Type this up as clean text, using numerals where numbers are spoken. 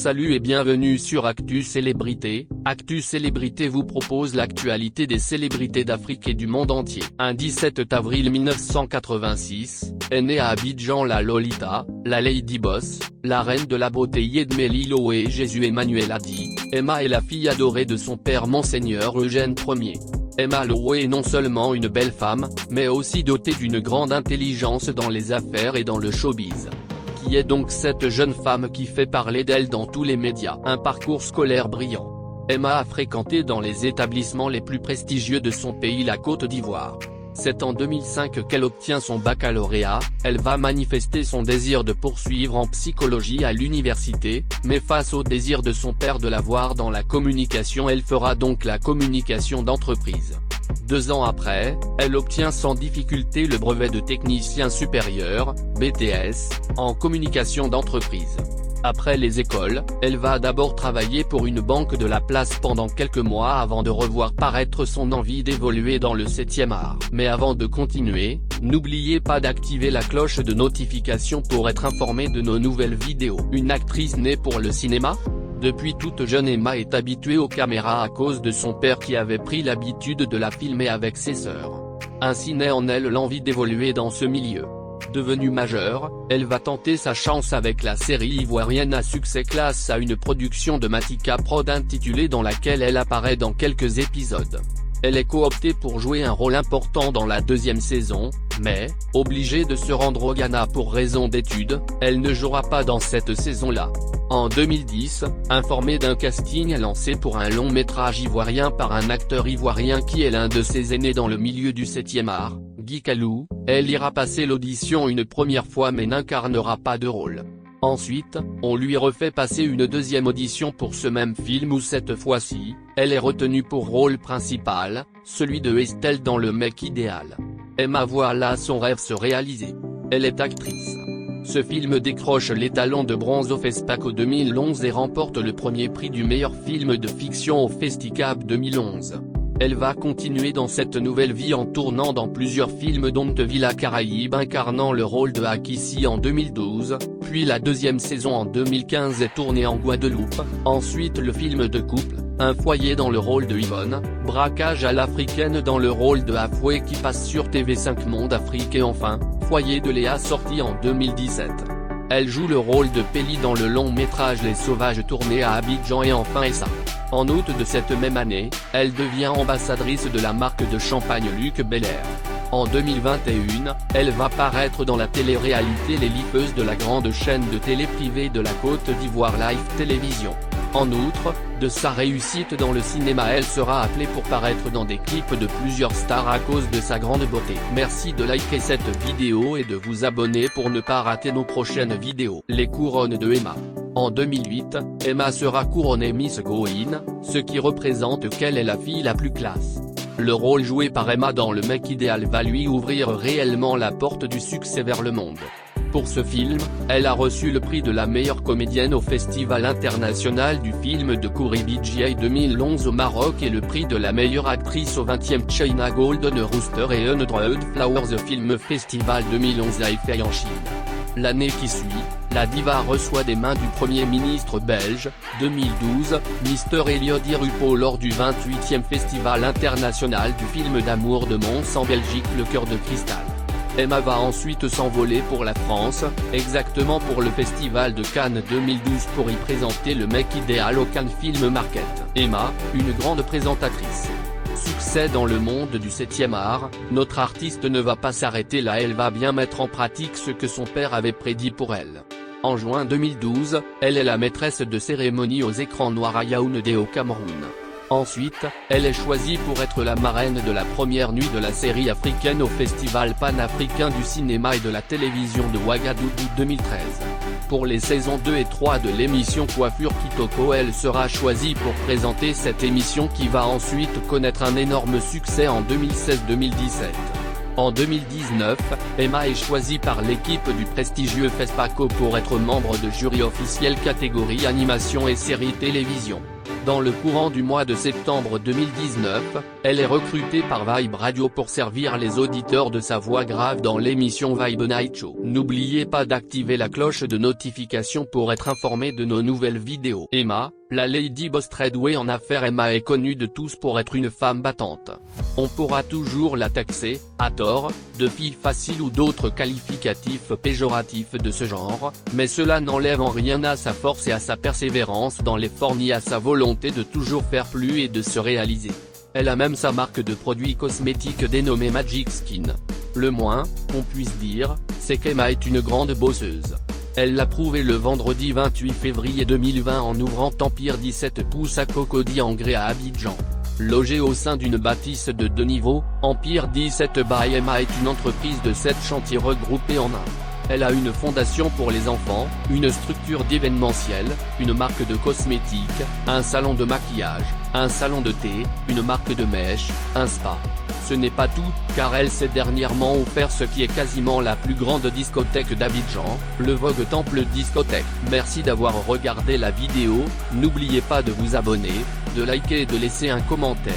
Salut et bienvenue sur Actu Célébrité. Actu Célébrité vous propose l'actualité des célébrités d'Afrique et du monde entier. Un 17 avril 1986, est née à Abidjan la Lolita, la Lady Boss, la reine de la beauté Yedmeli Loé Jésus Emmanuel Adi. Emma est la fille adorée de son père Monseigneur Eugène Ier. Emma Loé est non seulement une belle femme, mais aussi dotée d'une grande intelligence dans les affaires et dans le showbiz. Qui est donc cette jeune femme qui fait parler d'elle dans tous les médias? Un parcours scolaire brillant. Emma a fréquenté dans les établissements les plus prestigieux de son pays, la Côte d'Ivoire. C'est en 2005 qu'elle obtient son baccalauréat. Elle va manifester son désir de poursuivre en psychologie à l'université, mais face au désir de son père de la voir dans la communication, elle fera donc la communication d'entreprise. 2 ans après, elle obtient sans difficulté le brevet de technicien supérieur, BTS, en communication d'entreprise. Après les écoles, elle va d'abord travailler pour une banque de la place pendant quelques mois avant de revoir paraître son envie d'évoluer dans le 7e art. Mais avant de continuer, n'oubliez pas d'activer la cloche de notification pour être informé de nos nouvelles vidéos. Une actrice née pour le cinéma? Depuis toute jeune, Emma est habituée aux caméras à cause de son père qui avait pris l'habitude de la filmer avec ses sœurs. Ainsi naît en elle l'envie d'évoluer dans ce milieu. Devenue majeure, elle va tenter sa chance avec la série ivoirienne à succès Classe A, une production de Matika Prod intitulée, dans laquelle elle apparaît dans quelques épisodes. Elle est cooptée pour jouer un rôle important dans la 2e saison, mais, obligée de se rendre au Ghana pour raison d'études, elle ne jouera pas dans cette saison-là. En 2010, informée d'un casting lancé pour un long métrage ivoirien par un acteur ivoirien qui est l'un de ses aînés dans le milieu du 7e art, Guy Kalou, elle ira passer l'audition une première fois mais n'incarnera pas de rôle. Ensuite, on lui refait passer une 2e audition pour ce même film où cette fois-ci, elle est retenue pour rôle principal, celui de Estelle dans Le Mec Idéal. Emma voit là son rêve se réaliser. Elle est actrice. Ce film décroche les talons de bronze au Festaco 2011 et remporte le premier prix du meilleur film de fiction au Festicap 2011. Elle va continuer dans cette nouvelle vie en tournant dans plusieurs films dont Villa Caraïbe incarnant le rôle de Akissi en 2012, puis la 2e saison en 2015 est tournée en Guadeloupe, ensuite le film de couple, Un foyer dans le rôle de Yvonne, Braquage à l'africaine dans le rôle de Afoué qui passe sur TV5 Monde Afrique et enfin, Foyer de Léa sorti en 2017. Elle joue le rôle de Péli dans le long métrage Les Sauvages tourné à Abidjan et enfin Essa. En août de cette même année, elle devient ambassadrice de la marque de champagne Luc Belair. En 2021, elle va paraître dans la télé-réalité Les Lifeuses de la grande chaîne de télé privée de la Côte d'Ivoire Live Télévision. En outre, de sa réussite dans le cinéma, elle sera appelée pour paraître dans des clips de plusieurs stars à cause de sa grande beauté. Merci de liker cette vidéo et de vous abonner pour ne pas rater nos prochaines vidéos. Les couronnes de Emma. En 2008, Emma sera couronnée Miss Goin, ce qui représente qu'elle est la fille la plus classe. Le rôle joué par Emma dans Le Mec Idéal va lui ouvrir réellement la porte du succès vers le monde. Pour ce film, elle a reçu le prix de la meilleure comédienne au Festival international du film de Kouribidji 2011 au Maroc et le prix de la meilleure actrice au 20e China Golden Rooster et Undraed Flowers Film Festival 2011 à Hefei en Chine. L'année qui suit, la diva reçoit des mains du Premier ministre belge, 2012, Mr Elliot Irupo lors du 28e Festival international du film d'amour de Mons en Belgique Le Cœur de Cristal. Emma va ensuite s'envoler pour la France, exactement pour le Festival de Cannes 2012 pour y présenter Le Mec Idéal au Cannes Film Market. Emma, une grande présentatrice. Succès dans le monde du 7e art, notre artiste ne va pas s'arrêter là, elle va bien mettre en pratique ce que son père avait prédit pour elle. En juin 2012, elle est la maîtresse de cérémonie aux écrans noirs à Yaoundé au Cameroun. Ensuite, elle est choisie pour être la marraine de la première nuit de la série africaine au Festival panafricain du cinéma et de la télévision de Ouagadougou 2013. Pour les saisons 2 et 3 de l'émission Coiffure Kitoko, elle sera choisie pour présenter cette émission qui va ensuite connaître un énorme succès en 2016-2017. En 2019, Emma est choisie par l'équipe du prestigieux Fespaco pour être membre de jury officiel catégorie animation et série télévision. Dans le courant du mois de septembre 2019, elle est recrutée par Vibe Radio pour servir les auditeurs de sa voix grave dans l'émission Vibe Night Show. N'oubliez pas d'activer la cloche de notification pour être informé de nos nouvelles vidéos. Emma, la Lady Boss Treadway en affaires. Emma est connue de tous pour être une femme battante. On pourra toujours la taxer, à tort, de fille facile ou d'autres qualificatifs péjoratifs de ce genre, mais cela n'enlève en rien à sa force et à sa persévérance dans l'effort ni à sa volonté de toujours faire plus et de se réaliser. Elle a même sa marque de produits cosmétiques dénommée Magic Skin. Le moins qu'on puisse dire, c'est qu'Emma est une grande bosseuse. Elle l'a prouvé le vendredi 28 février 2020 en ouvrant Empire 17 pouces à Cocody en grès à Abidjan. Logée au sein d'une bâtisse de 2 niveaux, Empire 17 by Emma est une entreprise de 7 chantiers regroupés en un. Elle a une fondation pour les enfants, une structure d'événementiel, une marque de cosmétiques, un salon de maquillage, un salon de thé, une marque de mèches, un spa. Ce n'est pas tout, car elle s'est dernièrement offert ce qui est quasiment la plus grande discothèque d'Abidjan, le Vogue Temple Discothèque. Merci d'avoir regardé la vidéo, n'oubliez pas de vous abonner, de liker et de laisser un commentaire.